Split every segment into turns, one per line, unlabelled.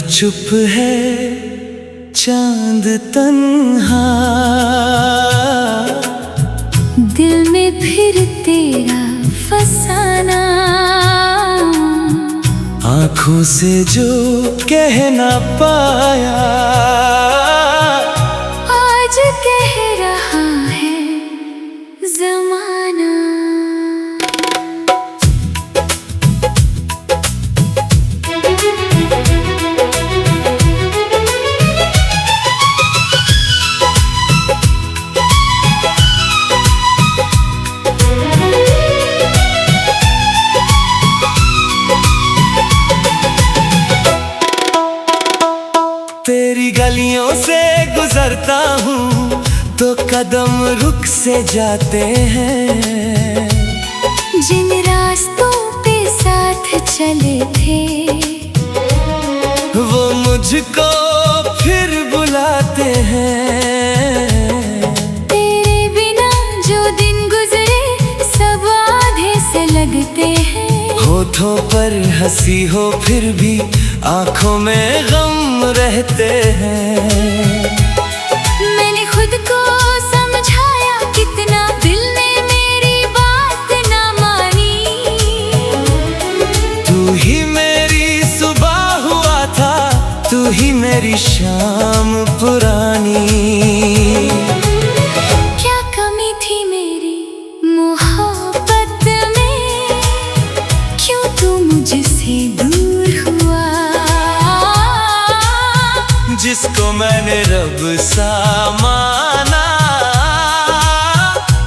चुप है चांद तन्हा,
दिल में फिर तेरा फसाना।
आँखों से जो कह ना पाया
आज कह रहा है ज़माना।
तेरी गलियों से गुजरता हूँ तो कदम रुक से जाते हैं।
जिन रास्तों पे साथ चले थे
वो मुझको फिर बुलाते हैं।
तेरे बिना जो दिन गुजरे सब आधे से लगते हैं।
होठों पर हंसी हो फिर भी आंखों में गम रहते हैं।
मैंने खुद को समझाया कितना, दिल ने मेरी बात ना मानी।
तू ही मेरी सुबह हुआ था, तू ही मेरी शाम पुरानी।
क्या कमी थी मेरी मोहब्बत में, क्यों तू मुझसे दूर हुआ।
जिसको मैंने रब सा माना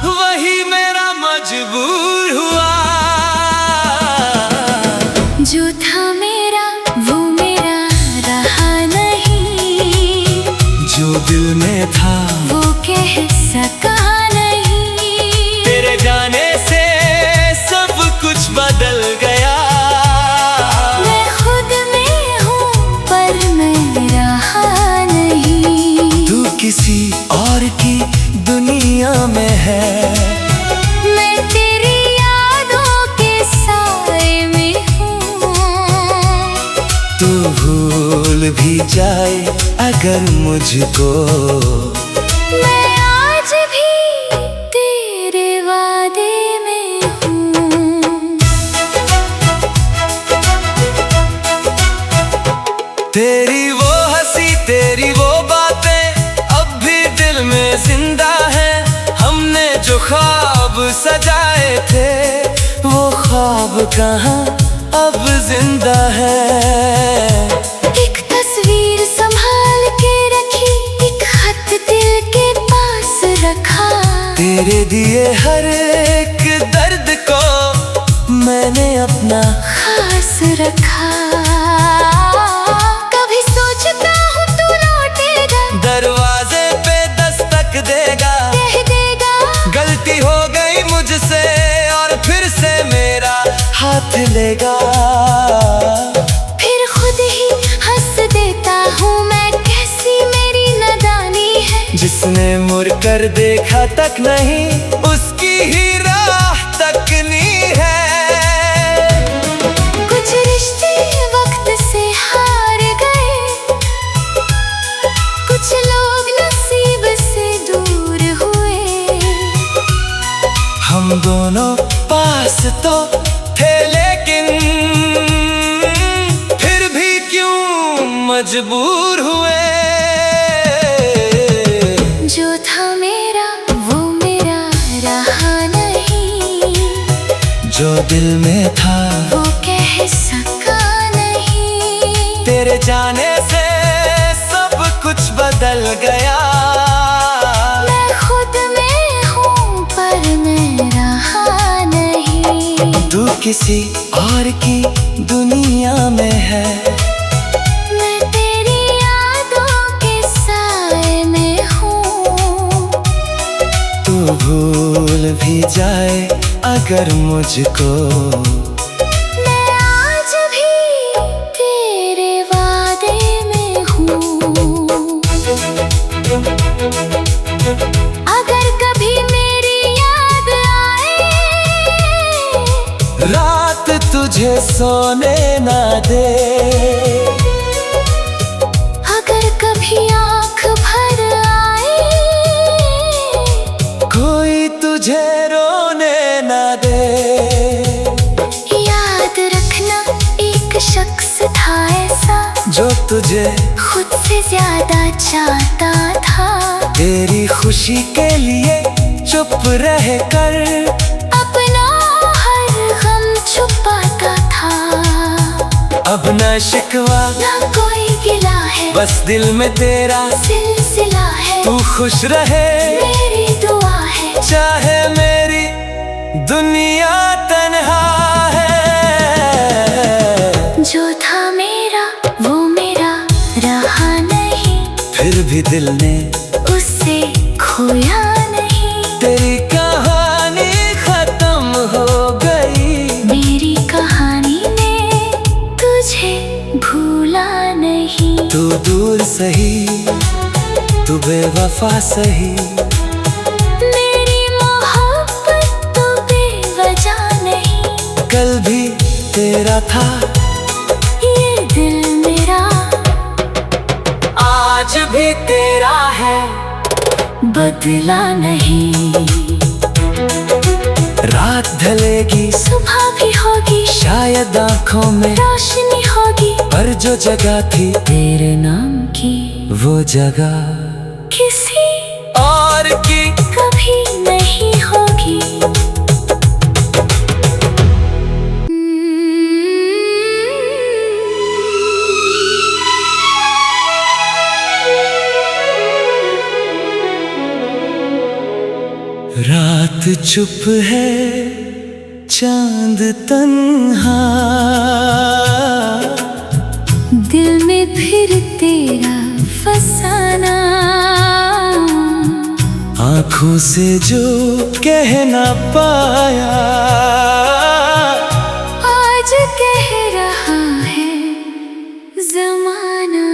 वही मेरा मजबूर हुआ।
जो था मेरा वो मेरा रहा नहीं,
जो दिल में था
वो कह सका नहीं।
तेरे जाने से सब कुछ बदल गया।
मैं खुद में हूँ पर मैं रहा नहीं।
तू किसी और की दुनिया में है,
मैं तेरी यादों के साए में हूँ।
तू भूल भी जाए अगर मुझको,
मैं आज भी तेरे वादे में हूँ।
तेरी वो हंसी तेरी वो बातें अब भी दिल में जिंदा है। हमने जो ख्वाब सजाए थे वो ख्वाब कहाँ अब जिंदा है।
एक तस्वीर संभाल के रखी, एक खत दिल के पास रखा।
तेरे दिए हर एक दर्द को मैंने अपना
खास रखा। कभी सोचता हूँ तू लौटेगा,
दरवाजे पे दस्तक देगा,
कह देगा
गलती हो गई मुझसे और फिर से मेरा हाथ लेगा।
फिर खुद ही हंस देता हूँ मैं, कैसी मेरी नादानी है।
जिसने मुड़ कर देखा तक नहीं उसकी ही राह तकनी है।
कुछ रिश्ते वक्त से हार गए, कुछ लोग नसीब से दूर हुए।
हम दोनों पास तो थे लेकिन फिर भी क्यों मजबूर हुए।
जो था मेरा वो मेरा रहा नहीं,
जो दिल में था
वो कह सका नहीं।
तेरे जाने से सब कुछ बदल गया।
मैं खुद में हूँ पर मैं रहा नहीं।
तू किसी और की दुनिया में है,
मैं तेरी यादों के साए में हूँ।
तू भूल भी जाए अगर मुझको,
मैं आज भी तेरे वादे में हूँ। अगर कभी मेरी याद आए,
रात तुझे सोने ना दे,
भी आंख भर आए,
कोई तुझे रोने ना दे।
याद रखना एक शख्स था ऐसा
जो तुझे
खुद से ज्यादा चाहता था।
तेरी खुशी के लिए चुप रह कर
अपना हर गम छुपाता था।
अब न शिकवा
ना कोई गिला है,
बस दिल में तेरा
सिलसिला है।
तू खुश रहे
मेरी दुआ है,
चाहे मेरी दुनिया तन्हा है।
जो था मेरा वो मेरा रहा नहीं,
फिर भी दिल ने
उससे खोया नहीं।
तेरी कहानी खत्म हो गई,
मेरी कहानी ने तुझे भूला नहीं।
तू दूर सही, तू बेवफा सही।
मेरी मोहब्बत तो बेवजह नहीं,
कल भी तेरा था
ये दिल मेरा
आज भी तेरा है,
बदला नहीं।
रात ढलेगी
सुबह भी होगी,
शायद आंखों में
रोशनी होगी,
पर जो जगह थी
तेरे नाम की
वो जगह
किसी
और की
कभी नहीं होगी।
रात चुप है, चांद तन्हा,
दिल में फिर तेरा फसाना।
आंखों से जो कह ना पाया
आज कह रहा है ज़माना।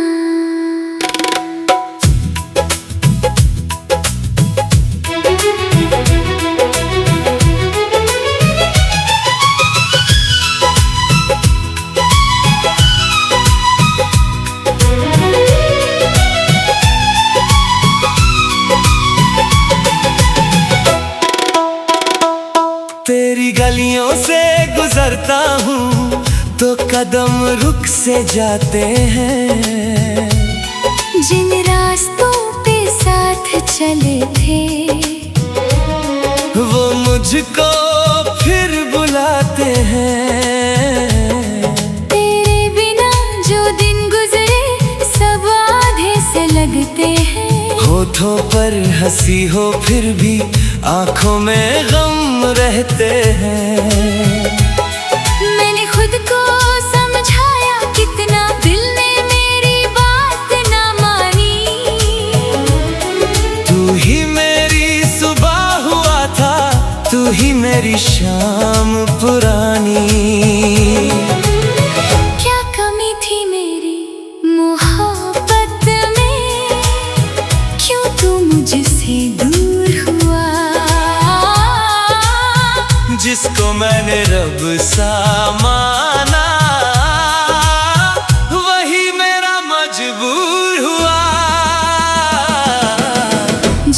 तेरी गलियों से गुजरता हूँ तो कदम रुक से जाते हैं।
जिन रास्तों पे साथ चले थे
वो मुझको फिर बुलाते हैं।
तेरे बिना जो दिन गुजरे सब आधे से लगते हैं।
होठों पर हंसी हो फिर भी आंखों में गम रहते हैं।
मैंने खुद को समझाया कितना, दिल ने मेरी बात ना मानी।
तू ही मेरी सुबह हुआ था, तू ही मेरी शाम पुरानी।
क्या कमी थी मेरी मोहब्बत में, क्यों तू मुझसे दूर हुआ।
जिसको मैंने रब सा माना वही मेरा मजबूर हुआ।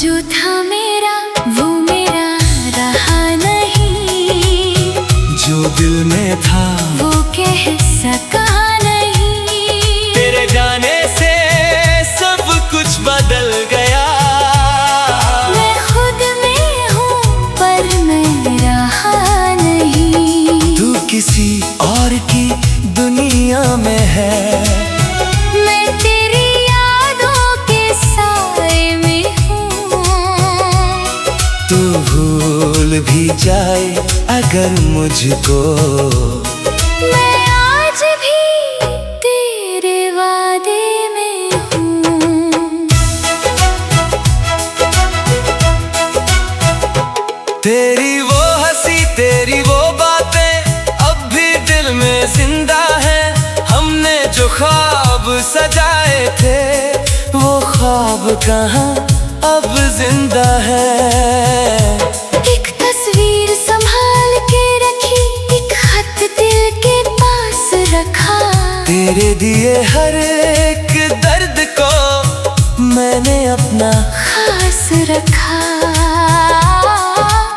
जो था मेरा वो मेरा रहा नहीं,
जो दिल में था
वो कह सका नहीं।
तेरे जाने से सब कुछ बदल गया।
मैं खुद में हूँ पर मैं रहा नहीं।
तू किसी और की दुनिया में है,
मैं तेरी यादों के साए में हूँ।
तू भूल भी जाए अगर मुझको,
मैं आज भी तेरे वादे में हूँ।
तेरी वो हंसी तेरी वो बातें अब भी दिल में जिंदा है। हमने जो ख्वाब सजाए थे वो ख्वाब कहाँ अब जिंदा है।
एक तस्वीर संभाल के रखी, एक खत दिल के पास रखा।
तेरे दिए हर एक दर्द को अपना
खास रखा।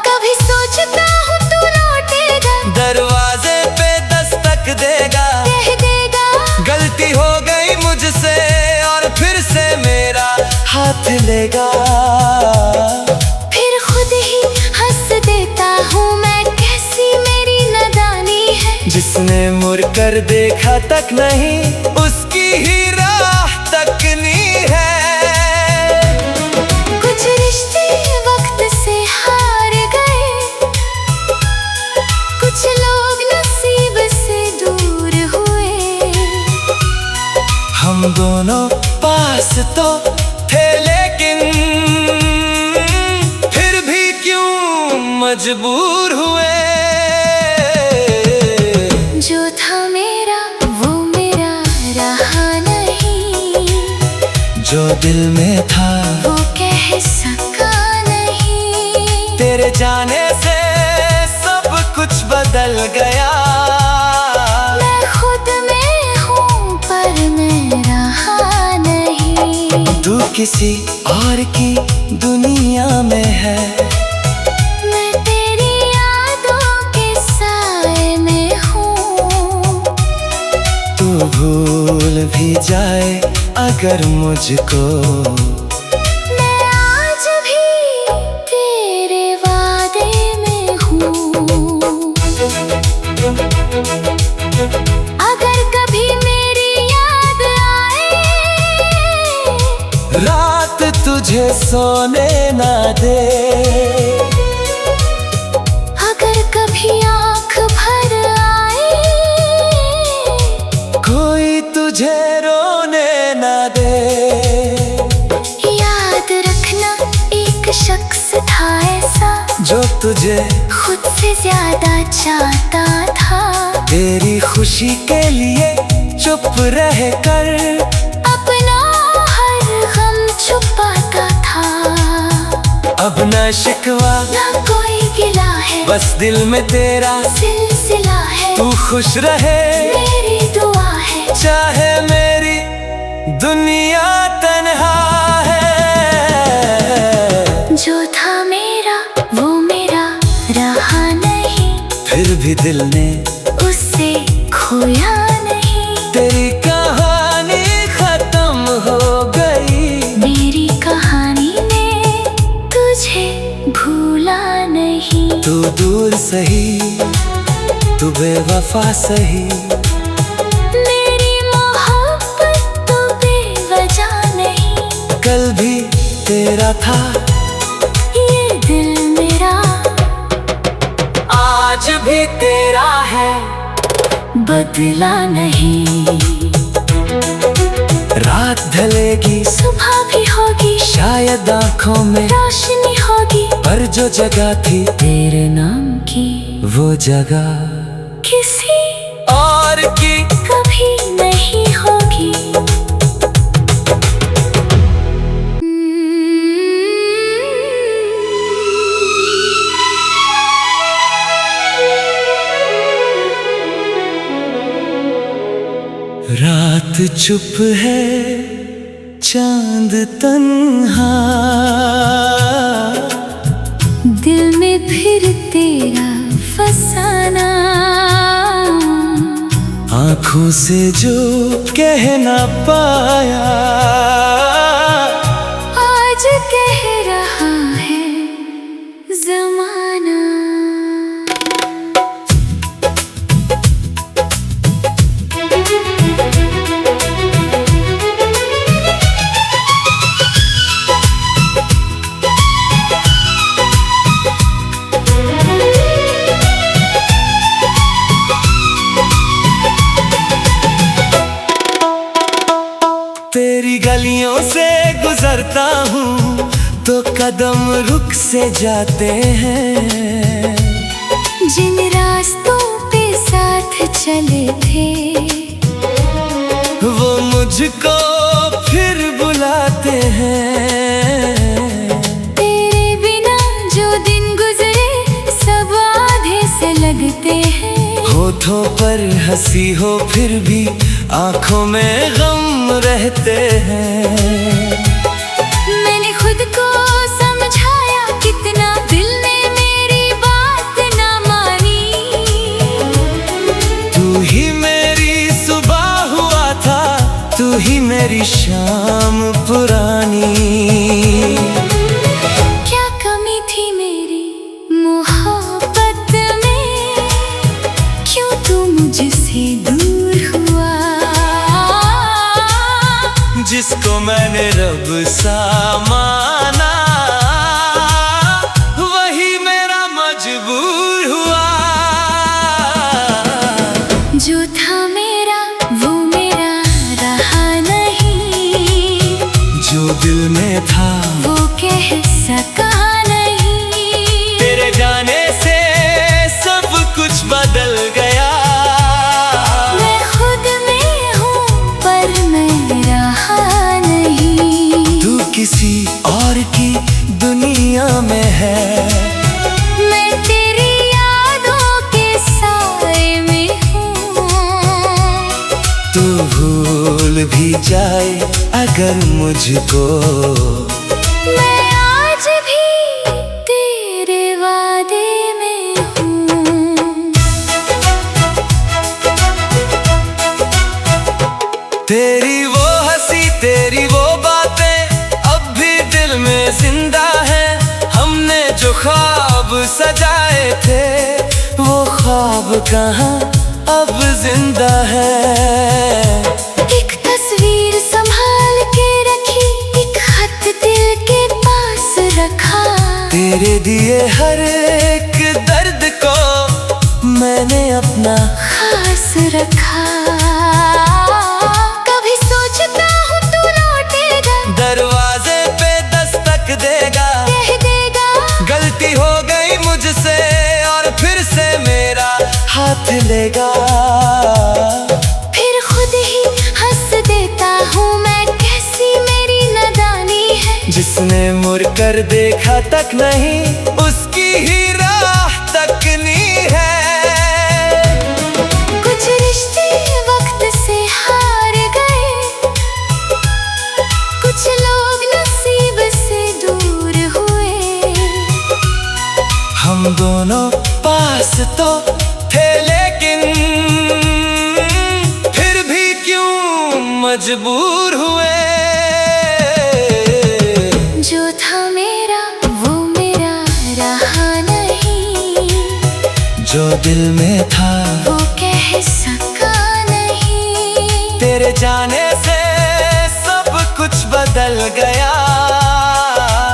कभी सोचता हूँ तू लौटेगा,
दरवाजे पे दस्तक देगा,
कह देगा
गलती हो गई मुझसे और फिर से मेरा हाथ लेगा।
फिर खुद ही हंस देता हूँ मैं, कैसी मेरी नादानी है।
जिसने मुड़ कर देखा तक नहीं, उसकी ही राह तकनी है।
कुछ रिश्ते वक्त से हार गए, कुछ लोग नसीब से दूर हुए।
हम दोनों पास तो थे लेकिन फिर भी क्यों मजबूर हुए।
जो था मेरा वो मेरा रहा नहीं,
जो दिल में था
वो कह सका नहीं।
तेरे जाने से सब कुछ बदल गया।
मैं खुद में हूँ पर मैं रहा नहीं।
तू किसी और की दुनिया में है,
मैं तेरी यादों के साए में हूँ।
तू भूल भी जाए अगर मुझको,
मैं आज भी तेरे वादे में हूँ। अगर कभी मेरी याद आए,
रात तुझे सोने ना दे।
अगर कभी आँख भर आए,
कोई तुझे रोने ना दे।
याद रखना एक शख्स था ऐसा,
जो तुझे
खुद से ज्यादा चाहता था।
तेरी खुशी के लिए चुप रह कर
अपना हर गम छुपाता था।
अब न शिकवा
ना कोई गिला है,
बस दिल में तेरा
सिलसिला है।
तू खुश रहे
मेरी दुआ है,
चाहे मेरी दुनिया तन्हा है।
जो था मेरा वो मेरा रहा नहीं,
फिर भी दिल ने
उससे खोया नहीं।
तेरी कहानी खत्म हो गई,
मेरी कहानी ने तुझे भूला नहीं।
तू दूर सही, तू बेवफा सही।
मेरी मोहब्बत तो बेवजह नहीं,
कल भी तेरा था
ये दिल मेरा
आज भी तेरा है,
बदला नहीं।
रात ढलेगी
सुबह भी होगी,
शायद आँखों में
रोशनी होगी,
पर जो जगह थी
तेरे नाम की
वो जगह
किसी
और की
कभी नहीं होगी।
रात चुप है, चांद तन्हा,
दिल में फिर तेरा फसाना।
आँखों से जो कह ना पाया,
आज कह रहा है जमाना।
तेरी गलियों से गुजरता हूँ तो कदम रुक से जाते हैं।
जिन रास्तों पे साथ चले थे,
वो मुझको फिर बुलाते हैं।
तेरे बिना जो दिन गुजरे सब आधे से लगते हैं।
होठों पर हंसी हो फिर भी आंखों में गम रहते हैं।
मैंने खुद को समझाया कितना, दिल ने मेरी बात ना मानी।
तू ही मेरी सुबह हुआ था, तू ही मेरी शाम पुरानी।
क्या कमी थी मेरी मोहब्बत में, क्यों तू मुझसे दूर हुआ।
जिसको मैंने रब सा माना, वही मेरा मजबूर हुआ।
जो था मेरा वो मेरा रहा नहीं,
जो दिल में था
वो कह सका नहीं।
तेरे जाने से सब कुछ बदल गया।
मैं खुद में हूँ पर मैं रहा नहीं।
तू किसी और की दुनिया में है,
मैं तेरी यादों के साए में हूँ।
तू भूल भी जाए अगर मुझको,
मैं आज भी तेरे वादे में हूँ।
तेरी वो हंसी तेरी वो बातें अब भी दिल में जिंदा है। हमने जो ख्वाब सजाए थे, वो ख्वाब कहाँ अब जिंदा है।
एक तस्वीर संभाल के रखी, एक खत दिल के पास रखा।
तेरे दिए हर एक दर्द को मैंने अपना
खास रखा। कभी सोचता हूँ तू लौटेगा,
दरवाजे पे दस्तक देगा,
कह देगा
गलती हो गई मुझसे और फिर से मेरा हाथ लेगा।
फिर खुद ही हंस देता हूँ मैं, कैसी मेरी नादानी है।
जिसने मुड़ कर देखा तक नहीं, उसकी ही राह तकनी है।
कुछ रिश्ते वक्त से हार गए, कुछ लोग नसीब से दूर हुए।
हम दोनों पास तो थे लेकिन फिर भी क्यों मजबूर हुए।
जो था मेरा वो मेरा रहा नहीं,
जो दिल में था
वो कह सका नहीं।
तेरे जाने से सब कुछ बदल गया।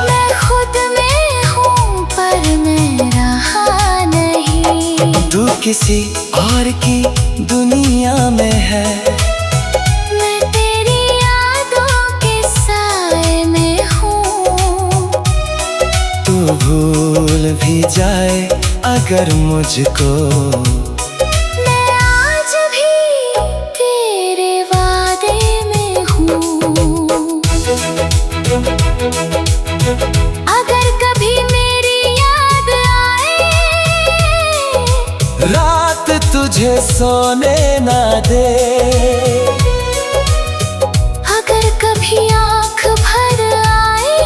मैं खुद में हूँ पर मैं रहा नहीं।
तू किसी और की दुनिया में है,
मैं तेरी यादों के साए में हूँ।
तू भूल भी जाए अगर मुझको,
मैं आज भी तेरे वादे में हूँ। अगर कभी मेरी याद आए,
रात तुझे सोने ना दे।
अगर कभी आँख भर आए,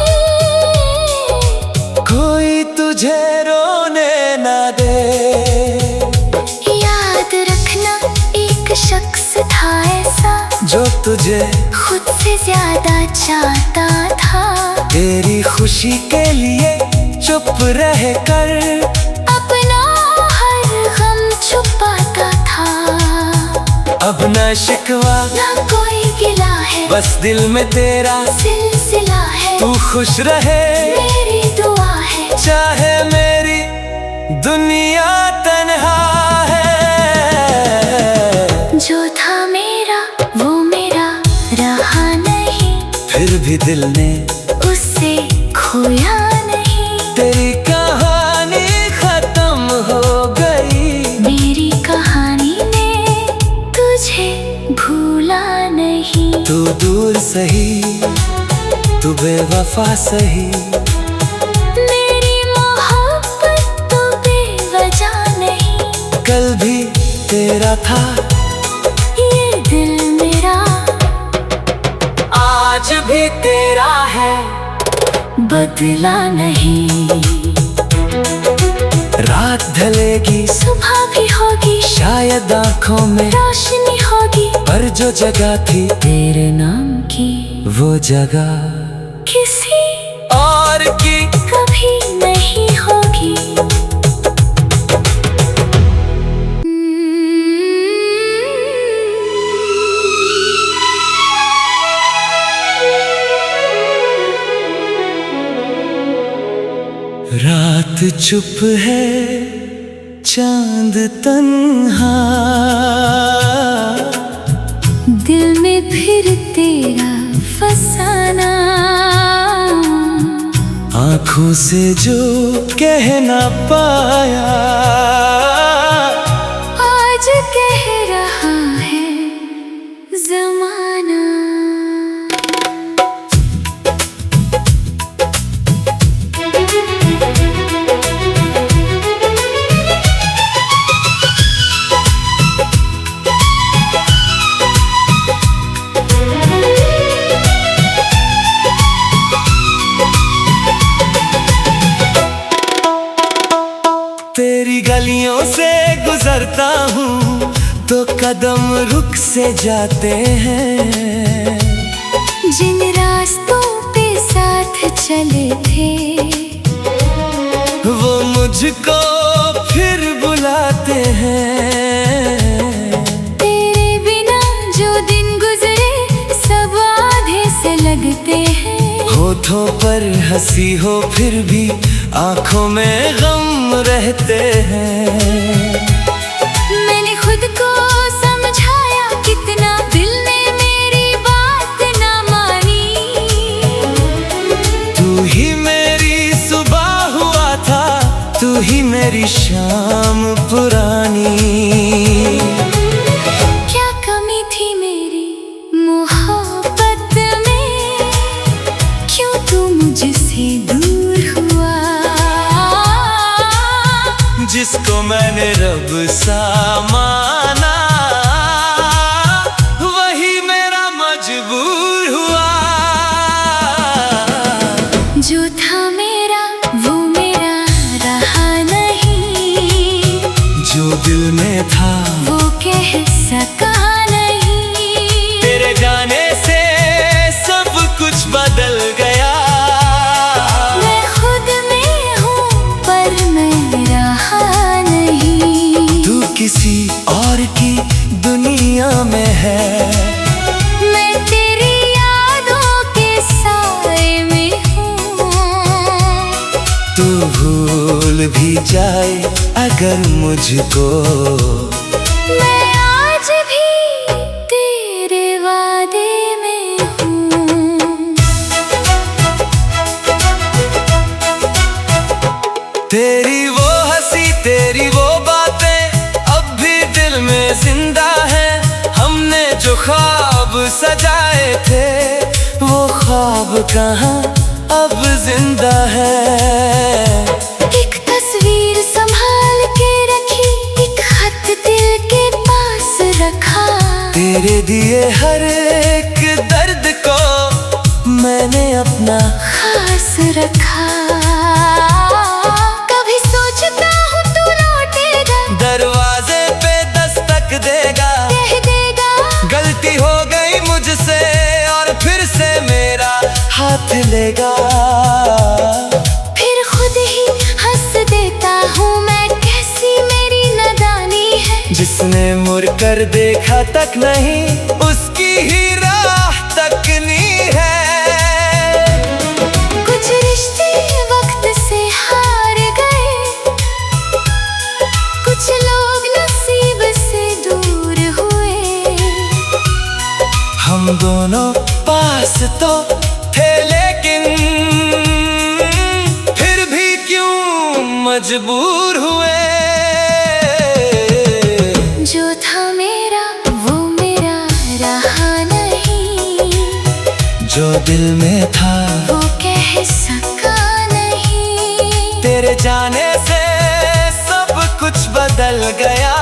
कोई तुझे रोने ना दे।
याद रखना एक शख्स था ऐसा,
जो तुझे
खुद से ज्यादा चाहता था।
तेरी खुशी के लिए चुप रह कर
अपना हर गम छुपाता था।
अब न शिकवा
ना कोई गिला है,
बस दिल में तेरा
सिलसिला है।
तू खुश रहे
मेरी दुआ है,
चाहे मेरी दुनिया तन्हा है।
जो था मेरा वो मेरा रहा नहीं,
फिर भी दिल ने
उससे खोया नहीं।
तेरी कहानी खत्म हो गई,
मेरी कहानी ने तुझे भूला नहीं।
तू दूर सही, तू बेवफा सही।
मेरी मोहब्बत तो बेवजह नहीं,
कल भी तेरा था
ये दिल मेरा।
आज भी तेरा है,
बदला नहीं।
रात ढलेगी,
सुबह भी होगी,
शायद आँखों में
रोशनी होगी,
पर जो जगह थी
तेरे नाम की
वो जगह
किसी
और की
कभी नहीं होगी।
रात चुप है, चांद तन्हा,
दिल में फिर तेरा फसाना,
आँखों से जो कह ना पाया
आज कह रहा है ज़माना।
तेरी गलियों से गुजरता हूँ तो कदम रुक से जाते हैं।
जिन रास्तों पे साथ चले थे
वो मुझको फिर बुलाते हैं।
तेरे बिना जो दिन गुजरे सब आधे से लगते हैं।
होठों पर हंसी हो फिर भी आँखों में गम रहते हैं।
मैंने खुद को समझाया कितना, दिल ने मेरी बात ना मानी।
तू ही मेरी सुबह हुआ था, तू ही मेरी शाम पुरानी।
क्या कमी थी मेरी मोहब्बत में, क्यों तू मुझसे दूर हुआ।
जिसको मैंने रब सा माना वही मेरा मजबूर हुआ।
जो था मेरा वो मेरा रहा नहीं,
जो दिल में था
वो कह सका नहीं।
तेरे जाने से सब कुछ बदल गया।
मैं खुद में हूँ पर मैं रहा नहीं।
तू किसी और की दुनिया में है,
मैं तेरी यादों के साए में हूँ।
तू भूल भी जाए अगर मुझको,
मैं आज भी तेरे वादे में हूँ।
तेरी वो हंसी तेरी वो बातें अब भी दिल में जिंदा है। हमने जो ख्वाब सजाए थे वो ख्वाब कहाँ अब जिंदा है।
एक तस्वीर संभाल के रखी, एक खत दिल के पास रखा।
तेरे दिए हर एक दर्द को मैंने अपना
खास रखा। कभी सोचता हूँ तू लौटेगा,
दरवाजे पे दस्तक देगा,
कह देगा
गलती हो गई मुझसे और फिर से मेरा हाथ लेगा।
फिर खुद ही हंस देता हूँ मैं, कैसी मेरी नादानी है।
जिसने मुड़ कर देखा तक नहीं उसकी ही राह तकनी है।
कुछ रिश्ते वक्त से हार गए, कुछ लोग नसीब से दूर हुए।
हम दोनों पास तो थे लेकिन फिर भी क्यों मजबूर हुए।
जो था मेरा वो मेरा रहा नहीं,
जो दिल में था
वो कह सका नहीं।
तेरे जाने से सब कुछ बदल गया।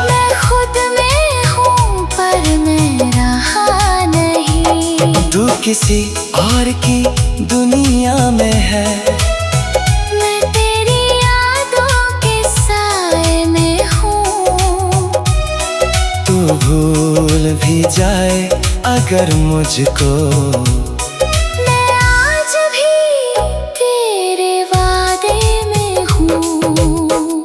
मैं खुद में हूँ पर मैं रहा नहीं।
तू किसी और की दुनिया में है।
मैं तेरी यादों के साए में हूँ।
तू भूल भी जाए अगर मुझको,
मैं आज भी तेरे वादे में हूँ।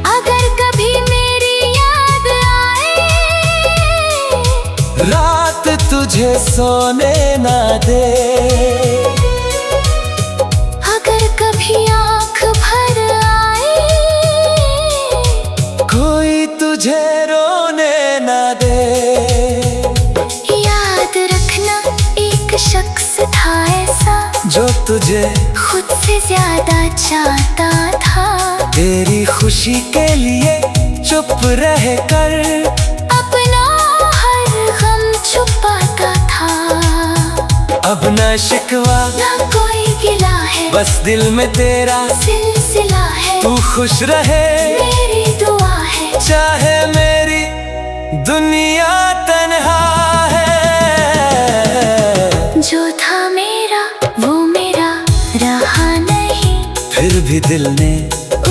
अगर कभी मेरी याद आए,
रात तुझे सोने ना दे।
अगर कभी आँख भर आए,
कोई तुझे रोने ना दे।
याद रखना एक शख्स था ऐसा,
जो तुझे
खुद से ज्यादा चाहता था।
तेरी खुशी के लिए चुप रह कर
अपना हर गम छुपाता था।
अब न शिकवा
ना कोई गिला है,
बस दिल में तेरा
सिलसिला है।
तू खुश रहे
मेरी दुआ है,
चाहे मेरी दुनिया तन्हा है।
जो था मेरा वो मेरा रहा नहीं,
फिर भी दिल ने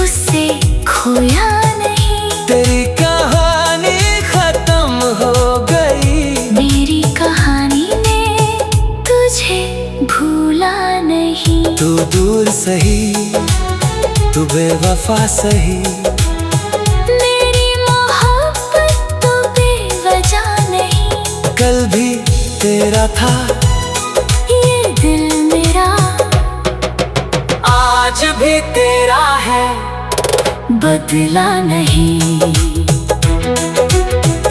उससे खोया नहीं।
तेरी कहानी खत्म हो गई,
मेरी कहानी ने तुझे भूला नहीं।
तू दूर सही, तू बेवफा सही।
मेरी मोहब्बत तो बेवजह नहीं,
कल भी तेरा था
ये दिल मेरा
आज भी तेरा है,
बदला नहीं।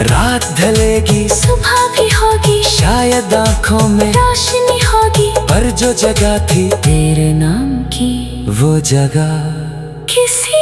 रात ढलेगी
सुबह भी होगी,
शायद आँखों में
रोशनी होगी,
पर जो जगह थी
तेरे नाम की
वो जगह
किसी